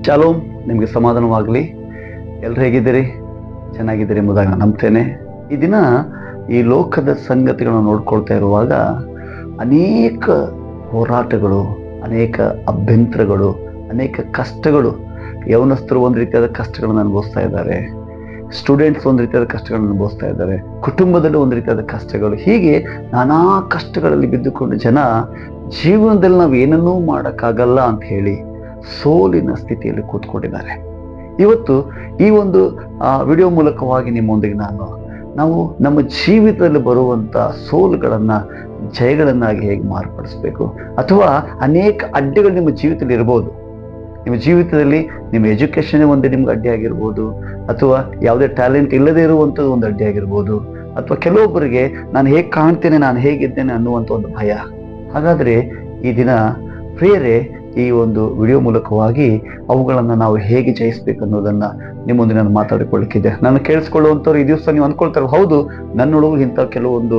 Shalom, ನಿಮಗೆ ಸಮಾಧಾನವಾಗಲಿ. ಎಲ್ಲರೂ ಹೇಗಿದ್ದೀರಿ? ಚೆನ್ನಾಗಿದ್ದೀರಿ ಎಂಬುದಾಗಿ ನಾನು ನಂಬ್ತೇನೆ. ಈ ದಿನ ಈ ಲೋಕದ ಸಂಗತಿಗಳನ್ನು ನೋಡ್ಕೊಳ್ತಾ ಇರುವಾಗ ಅನೇಕ ಹೋರಾಟಗಳು, ಅನೇಕ ಅಭ್ಯಂತರಗಳು, ಅನೇಕ ಕಷ್ಟಗಳು. ಯೌವನಸ್ಥರು ಒಂದು ರೀತಿಯಾದ ಕಷ್ಟಗಳನ್ನು ಅನುಭವಿಸ್ತಾ ಇದ್ದಾರೆ, ಸ್ಟೂಡೆಂಟ್ಸ್ ಒಂದು ರೀತಿಯಾದ ಕಷ್ಟಗಳನ್ನು ಅನುಭವಿಸ್ತಾ ಇದ್ದಾರೆ, ಕುಟುಂಬದಲ್ಲಿ ಒಂದು ರೀತಿಯಾದ ಕಷ್ಟಗಳು. ಹೀಗೆ ನಾನಾ ಕಷ್ಟಗಳಲ್ಲಿ ಬಿದ್ದುಕೊಂಡು ಜನ ಜೀವನದಲ್ಲಿ ನಾವು ಏನನ್ನೂ ಮಾಡೋಕ್ಕಾಗಲ್ಲ ಅಂತ ಹೇಳಿ ಸೋಲಿನ ಸ್ಥಿತಿಯಲ್ಲಿ ಕೂತ್ಕೊಂಡಿದ್ದಾರೆ. ಇವತ್ತು ಈ ಒಂದು ವಿಡಿಯೋ ಮೂಲಕವಾಗಿ ನಿಮ್ಮೊಂದಿಗೆ ನಾವು ನಮ್ಮ ಜೀವಿತದಲ್ಲಿ ಬರುವಂಥ ಸೋಲುಗಳನ್ನು ಜಯಗಳನ್ನಾಗಿ ಹೇಗೆ ಮಾರ್ಪಡಿಸ್ಬೇಕು, ಅಥವಾ ಅನೇಕ ಅಡ್ಡಿಗಳು ನಿಮ್ಮ ಜೀವಿತದಲ್ಲಿ ಇರ್ಬೋದು. ನಿಮ್ಮ ಜೀವಿತದಲ್ಲಿ ನಿಮ್ಮ ಎಜುಕೇಷನ್ ಒಂದು ನಿಮ್ಗೆ ಅಡ್ಡಿ ಆಗಿರ್ಬೋದು, ಅಥವಾ ಯಾವುದೇ ಟ್ಯಾಲೆಂಟ್ ಇಲ್ಲದೇ ಇರುವಂಥದ್ದು ಒಂದು ಅಡ್ಡಿ ಆಗಿರ್ಬೋದು, ಅಥವಾ ಕೆಲವೊಬ್ಬರಿಗೆ ನಾನು ಹೇಗೆ ಕಾಣ್ತೇನೆ, ನಾನು ಹೇಗಿದ್ದೇನೆ ಅನ್ನುವಂಥ ಒಂದು ಭಯ. ಹಾಗಾದರೆ ಈ ದಿನ ಪ್ರಿಯರೇ, ಈ ಒಂದು ವಿಡಿಯೋ ಮೂಲಕವಾಗಿ ಅವುಗಳನ್ನು ನಾವು ಹೇಗೆ ಜಯಿಸ್ಬೇಕು ಅನ್ನೋದನ್ನು ನಿಮ್ಮೊಂದಿಗೆ ನಾನು ಮಾತಾಡಿಕೊಳ್ಳಿಕ್ಕಿದೆ. ನಾನು ಕೇಳಿಸ್ಕೊಳ್ಳುವಂಥವ್ರು ಈ ದಿವಸ ನೀವು ಅಂದ್ಕೊಳ್ತಾರೆ, ಹೌದು ನನ್ನೊಳಗೂ ಇಂಥ ಕೆಲವೊಂದು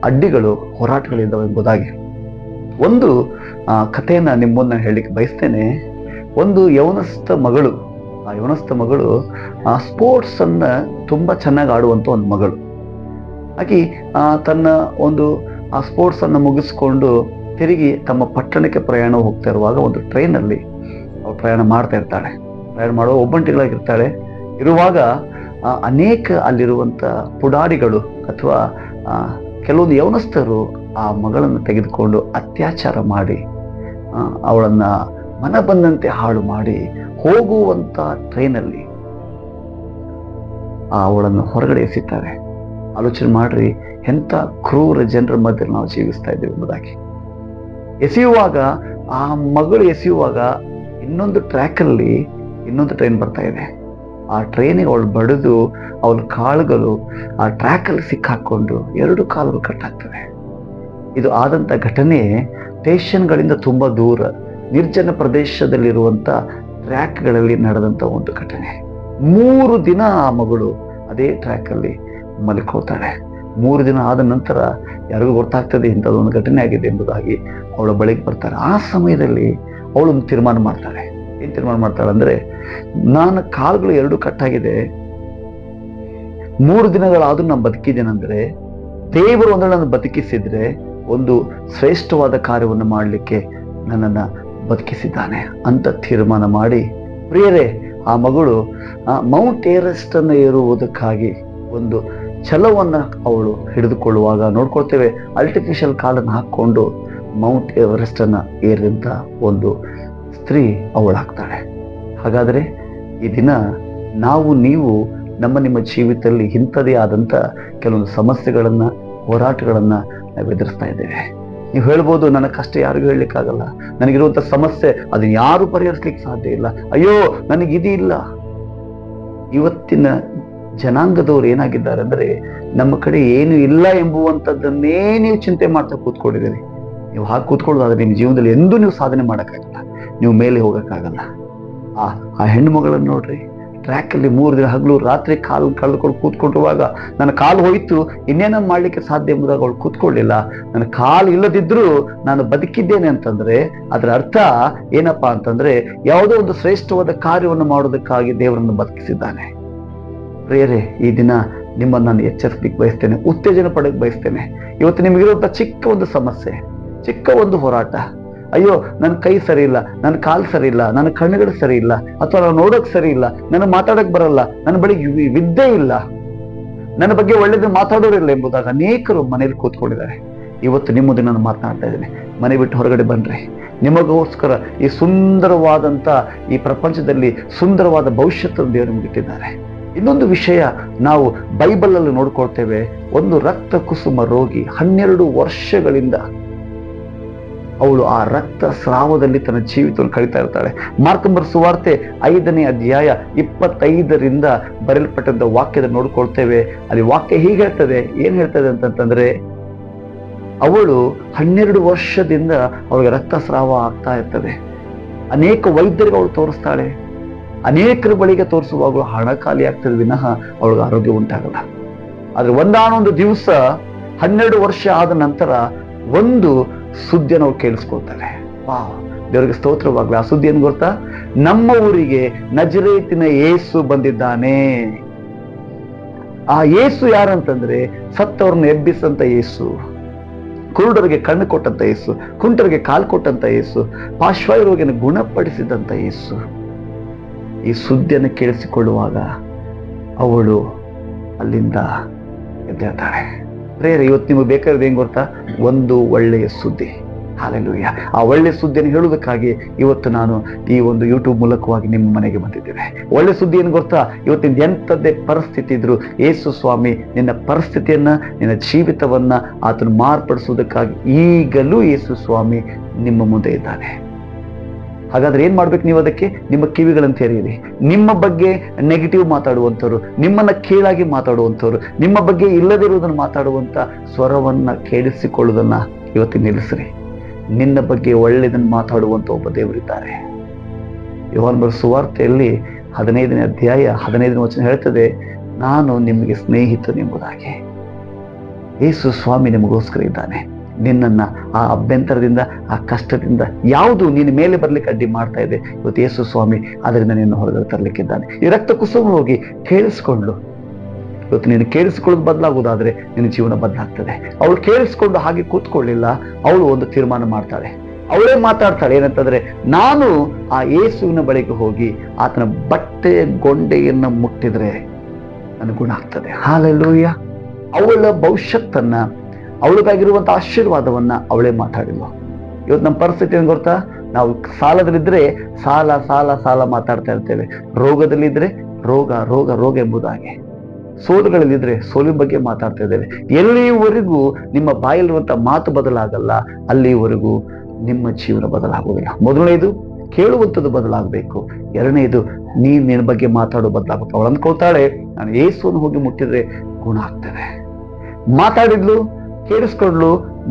ಅಡ್ಡಿಗಳು, ಹೋರಾಟಗಳಿದ್ದಾವೆ ಎಂಬುದಾಗಿ. ಒಂದು ಕಥೆಯನ್ನು ನಿಮ್ಮನ್ನು ಹೇಳಲಿಕ್ಕೆ ಬಯಸ್ತೇನೆ. ಒಂದು ಯವನಸ್ಥ ಮಗಳು, ಆ ಯವನಸ್ಥ ಮಗಳು ಸ್ಪೋರ್ಟ್ಸನ್ನು ತುಂಬ ಚೆನ್ನಾಗಿ ಆಡುವಂಥ ಒಂದು ಮಗಳು. ಆಕೆ ತನ್ನ ಒಂದು ಆ ಸ್ಪೋರ್ಟ್ಸನ್ನು ಮುಗಿಸ್ಕೊಂಡು ತಿರುಗಿ ತಮ್ಮ ಪಟ್ಟಣಕ್ಕೆ ಪ್ರಯಾಣ ಹೋಗ್ತಾ ಇರುವಾಗ ಒಂದು ಟ್ರೈನಲ್ಲಿ ಅವಳು ಪ್ರಯಾಣ ಮಾಡ್ತಾ ಇರ್ತಾಳೆ. ಪ್ರಯಾಣ ಮಾಡುವ ಒಬ್ಬಂಟಿಗಳಾಗಿರ್ತಾಳೆ. ಇರುವಾಗ ಅನೇಕ ಅಲ್ಲಿರುವಂಥ ಪುಡಾರಿಗಳು ಅಥವಾ ಕೆಲವೊಂದು ಯವನಸ್ಥರು ಆ ಮಗಳನ್ನು ತೆಗೆದುಕೊಂಡು ಅತ್ಯಾಚಾರ ಮಾಡಿ ಅವಳನ್ನು ಮನ ಬಂದಂತೆ ಹಾಳು ಮಾಡಿ ಹೋಗುವಂಥ ಟ್ರೈನಲ್ಲಿ ಅವಳನ್ನು ಹೊರಗಡೆ ಎಸಿತಾರೆ. ಆಲೋಚನೆ ಮಾಡ್ರಿ, ಎಂಥ ಕ್ರೂರ ಜನರ ಮಧ್ಯೆ ನಾವು ಜೀವಿಸ್ತಾ ಇದ್ದೇವೆ ಎಂಬುದಾಗಿ. ಎಸೆಯುವಾಗ ಆ ಮಗಳು ಎಸೆಯುವಾಗ ಇನ್ನೊಂದು ಟ್ರ್ಯಾಕಲ್ಲಿ ಇನ್ನೊಂದು ಟ್ರೈನ್ ಬರ್ತಾ ಇದೆ. ಆ ಟ್ರೈನಿಗೆ ಅವಳು ಬಡಿದು ಅವಳ ಕಾಳುಗಳು ಆ ಟ್ರ್ಯಾಕಲ್ಲಿ ಸಿಕ್ಕಾಕೊಂಡು 2 ಕಾಲುಗಳು ಕಟ್ಟಾಗ್ತವೆ. ಇದು ಆದಂಥ ಘಟನೆ ಸ್ಟೇಷನ್ಗಳಿಂದ ತುಂಬ ದೂರ ನಿರ್ಜನ ಪ್ರದೇಶದಲ್ಲಿರುವಂಥ ಟ್ರ್ಯಾಕ್ಗಳಲ್ಲಿ ನಡೆದಂಥ ಒಂದು ಘಟನೆ. 3 ದಿನ ಆ ಮಗಳು ಅದೇ ಟ್ರ್ಯಾಕಲ್ಲಿ ಮಲ್ಕೋತಾಳೆ. 3 ದಿನ ಆದ ನಂತರ ಯಾರಿಗೂ ಗೊತ್ತಾಗ್ತದೆ ಇಂಥದ್ದೊಂದು ಘಟನೆ ಆಗಿದೆ ಎಂಬುದಾಗಿ ಅವಳ ಬಳಿಗೆ ಬರ್ತಾರೆ. ಆ ಸಮಯದಲ್ಲಿ ಅವಳೊಂದು ತೀರ್ಮಾನ ಮಾಡ್ತಾಳೆ. ಏನು ತೀರ್ಮಾನ ಮಾಡ್ತಾಳೆ ಅಂದರೆ, ನಾನು ಕಾಲುಗಳು 2 ಕಟ್ಟಾಗಿದೆ, 3 ದಿನಗಳಾದ್ರೂ ನಾನು ಬದುಕಿದ್ದೇನೆಂದರೆ ದೇವರು ಒಂದು ನನ್ನ ಬದುಕಿಸಿದ್ರೆ ಒಂದು ಶ್ರೇಷ್ಠವಾದ ಕಾರ್ಯವನ್ನು ಮಾಡಲಿಕ್ಕೆ ನನ್ನನ್ನು ಬದುಕಿಸಿದ್ದಾನೆ ಅಂತ ತೀರ್ಮಾನ ಮಾಡಿ, ಪ್ರಿಯರೇ, ಆ ಮಗಳು ಮೌಂಟ್ ಎವರೆಸ್ಟ್ ಅನ್ನು ಏರುವುದಕ್ಕಾಗಿ ಒಂದು ಛಲವನ್ನು ಅವಳು ಹಿಡಿದುಕೊಳ್ಳುವಾಗ ನೋಡ್ಕೊಳ್ತೇವೆ, ಆರ್ಟಿಫಿಷಿಯಲ್ ಕಾಲನ್ನು ಹಾಕ್ಕೊಂಡು ಮೌಂಟ್ ಎವರೆಸ್ಟ್ ಅನ್ನು ಏರಿದಂಥ ಒಂದು ಸ್ತ್ರೀ ಅವಳಾಗ್ತಾಳೆ. ಹಾಗಾದರೆ ಈ ದಿನ ನೀವು ನಿಮ್ಮ ಜೀವಿತದಲ್ಲಿ ಇಂಥದೇ ಆದಂಥ ಕೆಲವೊಂದು ಸಮಸ್ಯೆಗಳನ್ನು, ಹೋರಾಟಗಳನ್ನು ನಾವು ಎದುರಿಸ್ತಾ ಇದ್ದೇವೆ. ನೀವು ಹೇಳ್ಬೋದು, ನನ್ನ ಕಷ್ಟ ಯಾರಿಗೂ ಹೇಳಲಿಕ್ಕಾಗಲ್ಲ, ನನಗಿರುವಂಥ ಸಮಸ್ಯೆ ಅದನ್ನು ಯಾರು ಪರಿಹರಿಸ್ಲಿಕ್ಕೆ ಸಾಧ್ಯ ಇಲ್ಲ, ಅಯ್ಯೋ ನನಗಿದಿಲ್ಲ. ಇವತ್ತಿನ ಜನಾಂಗದವ್ರು ಏನಾಗಿದ್ದಾರೆ ಅಂದರೆ, ನಮ್ಮ ಕಡೆ ಏನು ಇಲ್ಲ ಎಂಬುವಂಥದ್ದನ್ನೇ ನೀವು ಚಿಂತೆ ಮಾಡ್ತಾ ಕೂತ್ಕೊಂಡಿದ್ದೀರಿ. ನೀವು ಹಾಗೆ ಕೂತ್ಕೊಳ್ಳೋದಾದ್ರೆ ನಿಮ್ಮ ಜೀವನದಲ್ಲಿ ಎಂದೂ ನೀವು ಸಾಧನೆ ಮಾಡೋಕ್ಕಾಗಲ್ಲ, ನೀವು ಮೇಲೆ ಹೋಗೋಕ್ಕಾಗಲ್ಲ. ಆ ಹೆಣ್ಣು ಮಗಳನ್ನು ನೋಡ್ರಿ, ಟ್ರ್ಯಾಕಲ್ಲಿ 3 ದಿನ ಹಗಲು ರಾತ್ರಿ ಕಾಲು ಕಳೆದುಕೊಂಡು ಕೂತ್ಕೊಂಡಿರುವಾಗ ನನ್ನ ಕಾಲು ಹೋಯಿತು, ಇನ್ನೇನ ಮಾಡಲಿಕ್ಕೆ ಸಾಧ್ಯ ಎಂಬುದಾಗ ಅವಳು ಕೂತ್ಕೊಳ್ಳಿಲ್ಲ. ನನ್ನ ಕಾಲು ಇಲ್ಲದಿದ್ರೂ ನಾನು ಬದುಕಿದ್ದೇನೆ ಅಂತಂದ್ರೆ ಅದರ ಅರ್ಥ ಏನಪ್ಪಾ ಅಂತಂದ್ರೆ, ಯಾವುದೋ ಒಂದು ಶ್ರೇಷ್ಠವಾದ ಕಾರ್ಯವನ್ನು ಮಾಡೋದಕ್ಕಾಗಿ ದೇವರನ್ನು ಬದುಕಿಸಿದ್ದಾನೆ. ಪ್ರಿಯರೇ, ಈ ದಿನ ನಿಮ್ಮನ್ನು ನಾನು ಎಚ್ಚರಿಸಲಿಕ್ಕೆ ಬಯಸ್ತೇನೆ, ಉತ್ತೇಜನ ಪಡೆಯಕ್ಕೆ ಬಯಸ್ತೇನೆ. ಇವತ್ತು ನಿಮಗಿರುವಂಥ ಚಿಕ್ಕ ಒಂದು ಸಮಸ್ಯೆ, ಚಿಕ್ಕ ಒಂದು ಹೋರಾಟ, ಅಯ್ಯೋ ನನ್ನ ಕೈ ಸರಿ ಇಲ್ಲ, ನನ್ನ ಕಾಲು ಸರಿ ಇಲ್ಲ, ನನ್ನ ಕಣ್ಣುಗಳು ಸರಿ ಇಲ್ಲ, ಅಥವಾ ನಾನು ನೋಡೋಕೆ ಸರಿ ಇಲ್ಲ, ನನಗೆ ಮಾತಾಡೋಕೆ ಬರಲ್ಲ, ನನ್ನ ಬಳಿ ವಿದ್ಯೆ ಇಲ್ಲ, ನನ್ನ ಬಗ್ಗೆ ಒಳ್ಳೆಯದು ಮಾತಾಡೋರಿಲ್ಲ ಎಂಬುದಾಗ ಅನೇಕರು ಮನೇಲಿ ಕೂತ್ಕೊಂಡಿದ್ದಾರೆ. ಇವತ್ತು ನಿಮ್ಮ ದಿನ ನಾನು ಮಾತನಾಡ್ತಾ ಇದ್ದೇನೆ, ಮನೆ ಬಿಟ್ಟು ಹೊರಗಡೆ ಬನ್ನಿರಿ. ನಿಮಗೋಸ್ಕರ ಈ ಸುಂದರವಾದಂಥ ಈ ಪ್ರಪಂಚದಲ್ಲಿ ಸುಂದರವಾದ ಭವಿಷ್ಯವನ್ನು ದೇವರು ನಿಮಗೆ ಇಟ್ಟಿದ್ದಾರೆ. ಇನ್ನೊಂದು ವಿಷಯ ನಾವು ಬೈಬಲಲ್ಲಿ ನೋಡ್ಕೊಳ್ತೇವೆ. ಒಂದು ರಕ್ತ ಕುಸುಮ ರೋಗಿ 12 ವರ್ಷಗಳಿಂದ ಅವಳು ಆ ರಕ್ತ ಸ್ರಾವದಲ್ಲಿ ತನ್ನ ಜೀವಿತವನ್ನು ಕಳೀತಾ ಇರ್ತಾಳೆ. ಮಾರ್ಕಂಬರ ಸುವಾರ್ತೆ 5ನೇ ಅಧ್ಯಾಯ 25ರಿಂದ ಬರೆಯಲ್ಪಟ್ಟಂತ ವಾಕ್ಯದ ನೋಡ್ಕೊಳ್ತೇವೆ. ಅಲ್ಲಿ ವಾಕ್ಯ ಹೀಗೆ ಹೇಳ್ತದೆ, ಏನ್ ಹೇಳ್ತದೆ ಅಂತಂತಂದ್ರೆ, ಅವಳು 12 ವರ್ಷದಿಂದ ಅವಳಿಗೆ ರಕ್ತಸ್ರಾವ ಆಗ್ತಾ ಇರ್ತದೆ. ಅನೇಕ ವೈದ್ಯರಿಗೆ ಅವಳು ತೋರಿಸ್ತಾಳೆ, ಅನೇಕರ ಬಳಿಗೆ ತೋರಿಸುವಾಗಲೂ ಹಣ ಖಾಲಿ ಆಗ್ತದೆ ವಿನಃ ಅವಳಿಗೆ ಆರೋಗ್ಯ ಉಂಟಾಗಲ್ಲ. ಆದ್ರೆ ಒಂದಾನೊಂದು ದಿವಸ 12 ವರ್ಷ ಆದ ನಂತರ ಒಂದು ಸುದ್ದಿಯನ್ನು ಅವ್ರು ಕೇಳಿಸ್ಕೊಳ್ತಾರೆ. ದೇವರಿಗೆ ಸ್ತೋತ್ರವಾಗ್ಲಿ. ಆ ಸುದ್ದಿ ಏನು ಗೊತ್ತಾ? ನಮ್ಮ ಊರಿಗೆ ನಜರೇತಿನ ಯೇಸು ಬಂದಿದ್ದಾನೆ. ಆ ಯೇಸು ಯಾರಂತಂದ್ರೆ ಸತ್ತವ್ರನ್ನ ಎಬ್ಬಿಸಂತ ಯೇಸು, ಕುರುಡರಿಗೆ ಕಣ್ಣು ಕೊಟ್ಟಂತ ಯೇಸು, ಕುಂಟರಿಗೆ ಕಾಲು ಕೊಟ್ಟಂತ ಯೇಸು, ಪಾರ್ಶ್ವ ರೋಗಿಯನ್ನು ಗುಣಪಡಿಸಿದಂತ ಯೇಸು. ಈ ಸುದ್ದಿಯನ್ನು ಕೇಳಿಸಿಕೊಳ್ಳುವಾಗ ಅವಳು ಅಲ್ಲಿಂದ ಎದ್ದೇಳ್ತಾಳೆ. ಪ್ರೇರೆ, ಇವತ್ತು ನಿಮಗೆ ಬೇಕಾದ್ರೆ ಏನ್ ಗೊತ್ತಾ? ಒಂದು ಒಳ್ಳೆಯ ಸುದ್ದಿ. ಹಾಲೆಲೂಯ. ಆ ಒಳ್ಳೆ ಸುದ್ದಿಯನ್ನು ಹೇಳುವುದಕ್ಕಾಗಿ ಇವತ್ತು ನಾನು ಈ ಒಂದು ಯೂಟ್ಯೂಬ್ ಮೂಲಕವಾಗಿ ನಿಮ್ಮ ಮನೆಗೆ ಬಂದಿದ್ದೇನೆ. ಒಳ್ಳೆ ಸುದ್ದಿ ಏನು ಗೊತ್ತಾ? ಇವತ್ತಿನ ಎಂಥದ್ದೇ ಪರಿಸ್ಥಿತಿ ಇದ್ರು ಯೇಸು ಸ್ವಾಮಿ ನಿನ್ನ ಪರಿಸ್ಥಿತಿಯನ್ನ, ನಿನ್ನ ಜೀವಿತವನ್ನ ಆತನು ಮಾರ್ಪಡಿಸುವುದಕ್ಕಾಗಿ ಈಗಲೂ ಯೇಸು ಸ್ವಾಮಿ ನಿಮ್ಮ ಮುಂದೆ ಇದ್ದಾನೆ. ಹಾಗಾದ್ರೆ ಏನ್ ಮಾಡ್ಬೇಕು ನೀವು? ಅದಕ್ಕೆ ನಿಮ್ಮ ಕಿವಿಗಳನ್ನು ತೆರೆಯಿರಿ. ನಿಮ್ಮ ಬಗ್ಗೆ ನೆಗೆಟಿವ್ ಮಾತಾಡುವಂಥವ್ರು, ನಿಮ್ಮನ್ನ ಕೀಳಾಗಿ ಮಾತಾಡುವಂಥವ್ರು, ನಿಮ್ಮ ಬಗ್ಗೆ ಇಲ್ಲದಿರುವುದನ್ನು ಮಾತಾಡುವಂತ ಸ್ವರವನ್ನ ಕೇಳಿಸಿಕೊಳ್ಳುವುದನ್ನ ಇವತ್ತು ನಿಲ್ಲಿಸ್ರಿ. ನಿನ್ನ ಬಗ್ಗೆ ಒಳ್ಳೆಯದನ್ನು ಮಾತಾಡುವಂತ ಒಬ್ಬ ದೇವರಿದ್ದಾರೆ. ಯೋಹಾನ ಬರೆದ ಸುವಾರ್ತೆಯಲ್ಲಿ 15ನೇ ಅಧ್ಯಾಯ 15ನೇ ವಚನ ಹೇಳ್ತದೆ, ನಾನು ನಿಮಗೆ ಸ್ನೇಹಿತನೆಂಬುದಾಗಿ. ಯೇಸು ಸ್ವಾಮಿ ನಿಮಗೋಸ್ಕರ ಇದ್ದಾನೆ. ನಿನ್ನನ್ನ ಆ ಅಭ್ಯಂತರದಿಂದ, ಆ ಕಷ್ಟದಿಂದ ಯಾವುದು ನಿನ್ನ ಮೇಲೆ ಬರ್ಲಿಕ್ಕೆ ಅಡ್ಡಿ ಮಾಡ್ತಾ ಇದೆ, ಇವತ್ತು ಯೇಸು ಸ್ವಾಮಿ ಅದರಿಂದ ನಿನ್ನ ಹೊರಗಡೆ ತರಲಿಕ್ಕಿದ್ದಾನೆ. ಈ ರಕ್ತ ಕುಸುಮ ಹೋಗಿ ಕೇಳಿಸ್ಕೊಂಡು, ಇವತ್ತು ನೀನು ಕೇಳಿಸ್ಕೊಳ್ಳೋದು ಬದಲಾಗುವುದಾದ್ರೆ ನಿನ್ನ ಜೀವನ ಬದಲಾಗ್ತದೆ. ಅವಳು ಕೇಳಿಸ್ಕೊಂಡು ಹಾಗೆ ಕೂತ್ಕೊಳ್ಳಿಲ್ಲ, ಅವಳು ಒಂದು ತೀರ್ಮಾನ ಮಾಡ್ತಾಳೆ. ಅವಳೇ ಮಾತಾಡ್ತಾಳೆ. ಏನಂತಂದ್ರೆ, ನಾನು ಆ ಯೇಸುವಿನ ಬಳಿಗೆ ಹೋಗಿ ಆತನ ಬಟ್ಟೆಯ ಗೊಂಡೆಯನ್ನ ಮುಟ್ಟಿದ್ರೆ ನನಗೆ ಗುಣ ಆಗ್ತದೆ. ಹಾಲೆಲೂಯ. ಅವಳ ಭವಿಷ್ಯತ್ತನ್ನ, ಅವಳಿಗಾಗಿರುವಂತ ಆಶೀರ್ವಾದವನ್ನ ಅವಳೇ ಮಾತಾಡಿಲ್ಲ. ಇವತ್ತು ನಮ್ಮ ಪರಿಸ್ಥಿತಿ ಏನ್ ಗೊತ್ತಾ? ನಾವು ಸಾಲದಲ್ಲಿದ್ರೆ ಸಾಲ ಸಾಲ ಸಾಲ ಮಾತಾಡ್ತಾ ಇರ್ತೇವೆ. ರೋಗದಲ್ಲಿದ್ರೆ ರೋಗ ರೋಗ ರೋಗ ಎಂಬುದಾಗಿ, ಸೋಲುಗಳಲ್ಲಿದ್ರೆ ಸೋಲಿನ ಬಗ್ಗೆ ಮಾತಾಡ್ತಾ ಇದ್ದೇವೆ. ಎಲ್ಲಿವರೆಗೂ ನಿಮ್ಮ ಬಾಯಲ್ಲಿರುವಂತ ಮಾತು ಬದಲಾಗಲ್ಲ, ಅಲ್ಲಿವರೆಗೂ ನಿಮ್ಮ ಜೀವನ ಬದಲಾಗುವುದಿಲ್ಲ. ಮೊದಲನೇದು ಕೇಳುವಂಥದ್ದು ಬದಲಾಗಬೇಕು. ಎರಡನೇದು ನಿನ್ನ ಬಗ್ಗೆ ಮಾತಾಡೋ ಬದಲಾಗುತ್ತೆ. ಅವಳು ಅಂದ್ಕೊಳ್ತಾಳೆ, ನಾನು ಯೇಸುವನ್ನು ಹೋಗಿ ಮುಟ್ಟಿದ್ರೆ ಗುಣ ಆಗ್ತದೆ. ಮಾತಾಡಿದ್ಲು, ಕೇಳಿಸ್ಕೊಂಡ್ಲು.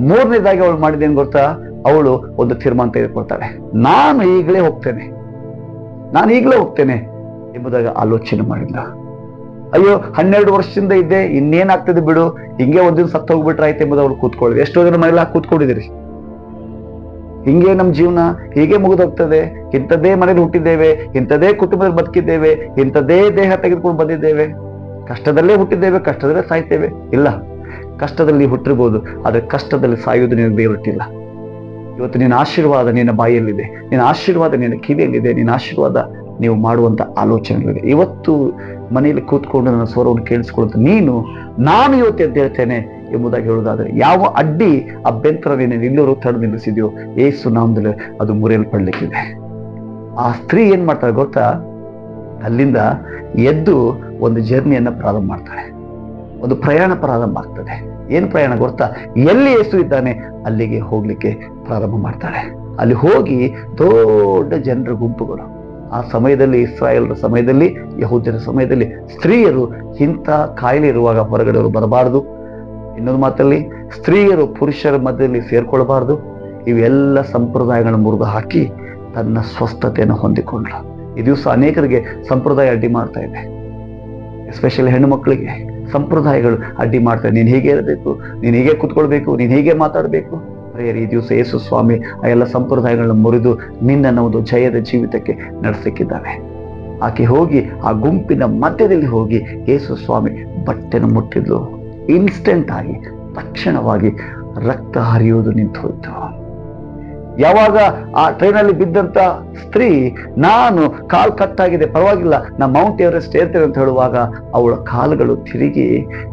ಮೂರನೇದಾಗಿ ಅವಳು ಮಾಡಿದೇನು ಗೊತ್ತಾ? ಅವಳು ಒಂದು ತೀರ್ಮಾನ ತೆಗೆದುಕೊಳ್ತಾಳೆ. ನಾನು ಈಗಲೇ ಹೋಗ್ತೇನೆ ಎಂಬುದಾಗಿ ಆಲೋಚನೆ ಮಾಡಿಲ್ಲ. ಅಯ್ಯೋ 12 ವರ್ಷದಿಂದ ಇದ್ದೆ, ಇನ್ನೇನಾಗ್ತದೆ ಬಿಡು, ಹಿಂಗೆ ಒಂದಿನ ಸತ್ತು ಹೋಗ್ಬಿಟ್ರೆ ಆಯ್ತು ಎಂಬುದು ಅವಳು ಕೂತ್ಕೊಳ್ಳಿ. ಎಷ್ಟೋ ಜನ ಮನೆಯಲ್ಲಿ ಕೂತ್ಕೊಂಡಿದ್ದೀರಿ, ಹಿಂಗೆ ನಮ್ಮ ಜೀವನ ಹೀಗೆ ಮುಗಿದೋಗ್ತದೆ, ಇಂಥದ್ದೇ ಮನೇಲಿ ಹುಟ್ಟಿದ್ದೇವೆ, ಇಂಥದೇ ಕುಟುಂಬದಲ್ಲಿ ಬದುಕಿದ್ದೇವೆ, ಇಂಥದ್ದೇ ದೇಹ ತೆಗೆದುಕೊಂಡು ಬಂದಿದ್ದೇವೆ, ಕಷ್ಟದಲ್ಲೇ ಹುಟ್ಟಿದ್ದೇವೆ, ಕಷ್ಟದಲ್ಲೇ ಸಾಯ್ತೇವೆ. ಇಲ್ಲ, ಕಷ್ಟದಲ್ಲಿ ಹುಟ್ಟಿರ್ಬೋದು, ಆದ್ರೆ ಕಷ್ಟದಲ್ಲಿ ಸಾಯುವುದು ನಿನಗೆ ಬೇರೊಟ್ಟಿಲ್ಲ. ಇವತ್ತು ನಿನ್ನ ಆಶೀರ್ವಾದ ನಿನ್ನ ಬಾಯಲ್ಲಿದೆ, ನಿನ್ನ ಆಶೀರ್ವಾದ ನಿನ್ನ ಕಿವಿಯಲ್ಲಿದೆ, ನಿನ್ನ ಆಶೀರ್ವಾದ ನೀವು ಮಾಡುವಂತ ಆಲೋಚನೆಗಳಿದೆ. ಇವತ್ತು ಮನೆಯಲ್ಲಿ ಕೂತ್ಕೊಂಡು ನನ್ನ ಸ್ವರವನ್ನು ಕೇಳಿಸ್ಕೊಳ್ಳುತ್ತೆ ನೀನು, ನಾನು ಇವತ್ತು ಎದ್ದೇಳ್ತೇನೆ ಎಂಬುದಾಗಿ ಹೇಳುವುದಾದ್ರೆ, ಯಾವ ಅಡ್ಡಿ ಅಭ್ಯಂತರ ನೀನು ಎಲ್ಲರೂ ತಡೆದು ನಿಲ್ಲಿಸಿದೆಯೋ ಯೇಸು ನಾಮದಲ್ಲಿ ಅದು ಮುರಿಯಲ್ಪಡ್ಲಿಕ್ಕಿದೆ. ಆ ಸ್ತ್ರೀ ಏನ್ ಮಾಡ್ತಾಳೆ ಗೊತ್ತಾ? ಅಲ್ಲಿಂದ ಎದ್ದು ಒಂದು ಜರ್ನಿಯನ್ನ ಪ್ರಾರಂಭ ಮಾಡ್ತಾಳೆ, ಒಂದು ಪ್ರಯಾಣ ಪ್ರಾರಂಭ ಆಗ್ತದೆ. ಏನ್ ಪ್ರಯಾಣ ಗೊತ್ತಾ? ಎಲ್ಲಿ ಯೇಸು ಇದ್ದಾನೆ ಅಲ್ಲಿಗೆ ಹೋಗ್ಲಿಕ್ಕೆ ಪ್ರಾರಂಭ ಮಾಡ್ತಾಳೆ. ಅಲ್ಲಿ ಹೋಗಿ ದೊಡ್ಡ ಜನರ ಗುಂಪುಗಳು, ಆ ಸಮಯದಲ್ಲಿ ಇಸ್ರಾಯೇಲರ ಸಮಯದಲ್ಲಿ, ಯಹೂದ್ಯರ ಸಮಯದಲ್ಲಿ ಸ್ತ್ರೀಯರು ಇಂಥ ಕಾಯಿಲೆ ಇರುವಾಗ ಹೊರಗಡೆ ಬರಬಾರದು. ಇನ್ನೊಂದು ಮಾತಲ್ಲಿ, ಸ್ತ್ರೀಯರು ಪುರುಷರ ಮಧ್ಯದಲ್ಲಿ ಸೇರ್ಕೊಳ್ಬಾರ್ದು. ಇವೆಲ್ಲ ಸಂಪ್ರದಾಯಗಳನ್ನು ಮುರಿದು ಹಾಕಿ ತನ್ನ ಸ್ವಸ್ಥತೆಯನ್ನು ಹೊಂದಿಕೊಂಡ್ರು. ಈ ದಿವಸ ಅನೇಕರಿಗೆ ಸಂಪ್ರದಾಯ ಅಡ್ಡಿ ಮಾಡ್ತಾ ಇದೆ, ಎಸ್ಪೆಷಲಿ ಹೆಣ್ಣು ಮಕ್ಕಳಿಗೆ ಸಂಪ್ರದಾಯಗಳು ಅಡ್ಡಿ ಮಾಡ್ತಾರೆ. ನೀನು ಹೀಗೆ ಇರಬೇಕು, ನೀನು ಹೀಗೆ ಕೂತ್ಕೊಳ್ಬೇಕು, ನೀನು ಹೀಗೆ ಮಾತಾಡಬೇಕು. ಪ್ರೇಯರ್, ಈ ದಿವಸ ಯೇಸು ಸ್ವಾಮಿ ಆ ಎಲ್ಲ ಸಂಪ್ರದಾಯಗಳನ್ನ ಮುರಿದು ನಿನ್ನನ್ನು ಒಂದು ಜಯದ ಜೀವಿತಕ್ಕೆ ನಡೆಸಲಿಕ್ಕಿದ್ದಾನೆ. ಆಕೆ ಹೋಗಿ ಆ ಗುಂಪಿನ ಮಧ್ಯದಲ್ಲಿ ಹೋಗಿ ಯೇಸು ಸ್ವಾಮಿ ಬಟ್ಟೆನ ಮುಟ್ಟಿದ್ಲು. ಇನ್ಸ್ಟೆಂಟ್ ಆಗಿ, ತಕ್ಷಣವಾಗಿ ರಕ್ತ ಹರಿಯುವುದು ನಿಂತು ಹೋಯ್ತು. ಯಾವಾಗ ಆ ಟ್ರೈನಲ್ಲಿ ಬಿದ್ದಂತ ಸ್ತ್ರೀ, ನಾನು ಕಾಲು ಕಟ್ಟಾಗಿದೆ, ಪರವಾಗಿಲ್ಲ, ನಾ ಮೌಂಟ್ ಎವರೆಸ್ಟ್ ಏರ್ತೇನೆ ಅಂತ ಹೇಳುವಾಗ ಅವಳ ಕಾಲುಗಳು ತಿರುಗಿ,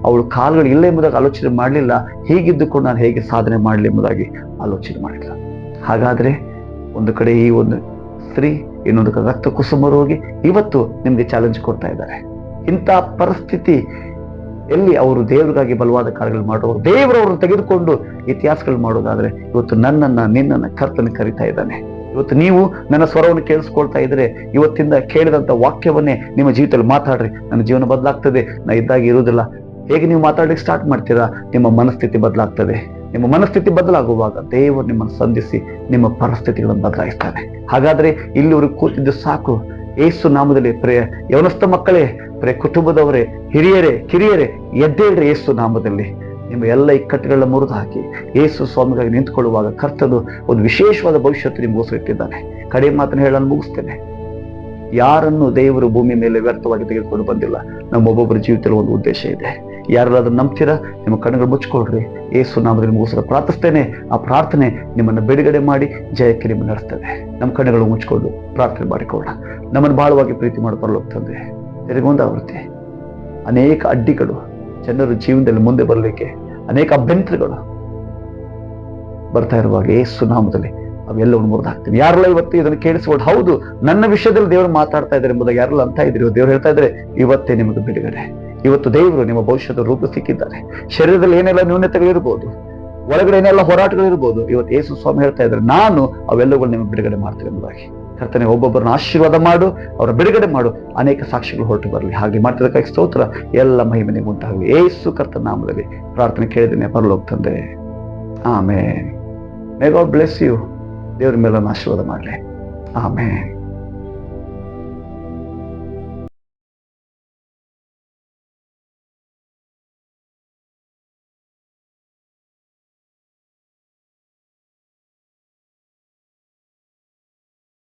ಅವಳ ಕಾಲುಗಳು ಇಲ್ಲ ಎಂಬುದಾಗಿ ಆಲೋಚನೆ ಮಾಡಲಿಲ್ಲ. ಹೀಗಿದ್ದುಕೊಂಡು ನಾನು ಹೇಗೆ ಸಾಧನೆ ಮಾಡಲಿ ಎಂಬುದಾಗಿ ಆಲೋಚನೆ ಮಾಡಲಿಲ್ಲ. ಹಾಗಾದ್ರೆ ಒಂದು ಕಡೆ ಈ ಒಂದು ಸ್ತ್ರೀ, ಇನ್ನೊಂದು ಕಡೆ ರಕ್ತ ಕುಸುಮ ರೋಗಿ ಇವತ್ತು ನಿಮ್ಗೆ ಚಾಲೆಂಜ್ ಕೊಡ್ತಾ ಇದ್ದಾರೆ. ಇಂಥ ಪರಿಸ್ಥಿತಿ ಎಲ್ಲಿ ಅವರು ದೇವರಿಗಾಗಿ ಬಲವಾದ ಕಾರ್ಯಗಳು ಮಾಡೋರು, ದೇವರವ್ರನ್ನ ತೆಗೆದುಕೊಂಡು ಇತಿಹಾಸಗಳು ಮಾಡೋದಾದ್ರೆ, ಇವತ್ತು ನಿನ್ನನ್ನ ಕರ್ತನ ಕರಿತಾ ಇದ್ದಾನೆ. ಇವತ್ತು ನೀವು ನನ್ನ ಸ್ವರವನ್ನು ಕೇಳಿಸ್ಕೊಳ್ತಾ ಇದ್ರೆ, ಇವತ್ತಿಂದ ಕೇಳಿದಂತ ವಾಕ್ಯವನ್ನೇ ನಿಮ್ಮ ಜೀವಿತದಲ್ಲಿ ಮಾತಾಡ್ರಿ. ನನ್ನ ಜೀವನ ಬದಲಾಗ್ತದೆ, ನಾ ಇದ್ದಾಗಿ ಇರುವುದಿಲ್ಲ. ಹೇಗೆ ನೀವು ಮಾತಾಡ್ಲಿಕ್ಕೆ ಸ್ಟಾರ್ಟ್ ಮಾಡ್ತೀರಾ, ನಿಮ್ಮ ಮನಸ್ಥಿತಿ ಬದಲಾಗ್ತದೆ. ನಿಮ್ಮ ಮನಸ್ಥಿತಿ ಬದಲಾಗುವಾಗ ದೇವರು ನಿಮ್ಮನ್ನು ಸಂಧಿಸಿ ನಿಮ್ಮ ಪರಿಸ್ಥಿತಿಗಳನ್ನು ಬದಲಾಯಿಸ್ತಾನೆ. ಹಾಗಾದ್ರೆ ಇಲ್ಲಿವರೆಗೂ ಕೂತಿದ್ದು ಸಾಕು. ಯೇಸು ನಾಮದಲ್ಲಿ ಯವನಸ್ಥ ಮಕ್ಕಳೇ, ಕುಟುಂಬದವರೇ, ಹಿರಿಯರೇ, ಕಿರಿಯರೇ, ಎದ್ದೇಳ್ರಿ. ಯೇಸು ನಾಮದಲ್ಲಿ ನಿಮ್ಮ ಎಲ್ಲ ಇಕ್ಕಟ್ಟುಗಳನ್ನ ಮುರಿದು ಹಾಕಿ ಯೇಸು ಸ್ವಾಮಿಗಾಗಿ ನಿಂತ್ಕೊಳ್ಳುವಾಗ ಕರ್ತನು ಒಂದು ವಿಶೇಷವಾದ ಭವಿಷ್ಯತ್ತು ನಿಮ್ಗೋಸ್ಕರ ಇಟ್ಟಿದ್ದಾನೆ. ಕಡೆ ಮಾತನ್ನು ಹೇಳಲು ಮುಗಿಸ್ತೇನೆ. ಯಾರನ್ನು ದೇವರು ಭೂಮಿ ಮೇಲೆ ವ್ಯರ್ಥವಾಗಿ ತೆಗೆದುಕೊಂಡು ಬಂದಿಲ್ಲ. ನಮ್ಮ ಒಬ್ಬೊಬ್ಬರ ಜೀವಿತದಲ್ಲಿ ಒಂದು ಉದ್ದೇಶ ಇದೆ. ಯಾರೆಲ್ಲ ಅದನ್ನು ನಂಬ್ತೀರಾ, ನಿಮ್ಮ ಕಣ್ಣುಗಳು ಮುಚ್ಕೊಳ್ರಿ. ಯೇಸು ನಾಮದಲ್ಲಿ ಮುಗಿಸಲು ಪ್ರಾರ್ಥಿಸ್ತೇನೆ. ಆ ಪ್ರಾರ್ಥನೆ ನಿಮ್ಮನ್ನು ಬಿಡುಗಡೆ ಮಾಡಿ ಜಯಕ್ಕೆ ನಿಮ್ಮನ್ನು ನಡೆಸ್ತದೆ. ನಮ್ಮ ಕಣ್ಣುಗಳು ಮುಚ್ಕೊಂಡು ಪ್ರಾರ್ಥನೆ ಮಾಡಿಕೊಳ್ಳೋಣ. ನಮ್ಮನ್ನು ಬಹಳವಾಗಿ ಪ್ರೀತಿ ಮಾಡಿ ಪರಲೋಕ ತಂದೆ, ತೆರೆಗೊಂದು ಆವೃತ್ತಿ ಅನೇಕ ಅಡ್ಡಿಗಳು, ಜನರು ಜೀವನದಲ್ಲಿ ಮುಂದೆ ಬರಲಿಕ್ಕೆ ಅನೇಕ ಅಭ್ಯಂತರಗಳು ಬರ್ತಾ ಇರುವಾಗ ಯೇಸು ನಾಮದಲ್ಲಿ ಅವೆಲ್ಲವನ್ನು ಮುರಿದಾಕ್ತೀನಿ. ಯಾರೆಲ್ಲ ಇವತ್ತು ಇದನ್ನು ಕೇಳಿಸ್ಕೊಂಡು ಹೌದು ನನ್ನ ವಿಷಯದಲ್ಲಿ ದೇವರು ಮಾತಾಡ್ತಾ ಇದ್ದಾರೆ ಎಂಬುದಾಗಿ ಯಾರೆಲ್ಲ ಅಂತ ಇದ್ರಿ, ದೇವರು ಹೇಳ್ತಾ ಇದ್ದಾರೆ ಇವತ್ತೇ ನಿಮಗೆ ಬಿಡುಗಡೆ. ಇವತ್ತು ದೇವರು ನಿಮ್ಮ ಭವಿಷ್ಯದ ರೂಪ ಸಿಕ್ಕಿದ್ದಾರೆ. ಶರೀರದಲ್ಲಿ ಏನೆಲ್ಲ ನ್ಯೂನತೆಗಳಿರ್ಬೋದು, ಒಳಗಡೆ ಏನೆಲ್ಲ ಹೋರಾಟಗಳಿರ್ಬೋದು, ಇವತ್ತು ಯೇಸು ಸ್ವಾಮಿ ಹೇಳ್ತಾ ಇದ್ದಾರೆ ನಾನು ಅವೆಲ್ಲಗಳು ನಿಮಗೆ ಬಿಡುಗಡೆ ಮಾಡ್ತೇನೆ ಎಂಬುದಾಗಿ. ಕರ್ತನೆ, ಒಬ್ಬೊಬ್ಬರನ್ನ ಆಶೀರ್ವಾದ ಮಾಡು, ಅವರ ಬಿಡುಗಡೆ ಮಾಡು, ಅನೇಕ ಸಾಕ್ಷಿಗಳು ಹೊರಟು ಬರಲಿ. ಹಾಗೆ ಮಾಡ್ತಿದ್ದಕ್ಕಾಗಿ ಸ್ತೋತ್ರ, ಎಲ್ಲ ಮಹಿಮೆ ನಿಮಗೆ ಉಂಟಾಗಲಿ. ಯೇಸು ಕರ್ತನ ನಾಮದಲ್ಲಿ ಪ್ರಾರ್ಥನೆ ಕೇಳಿದ್ದೇನೆ ಪರಲೋಕ ತಂದೆ, amen. May God bless you. ದೇವರ ಮೇಲೆ ಆಶೀರ್ವಾದ ಮಾಡಲಿ. ಆಮೇನ್.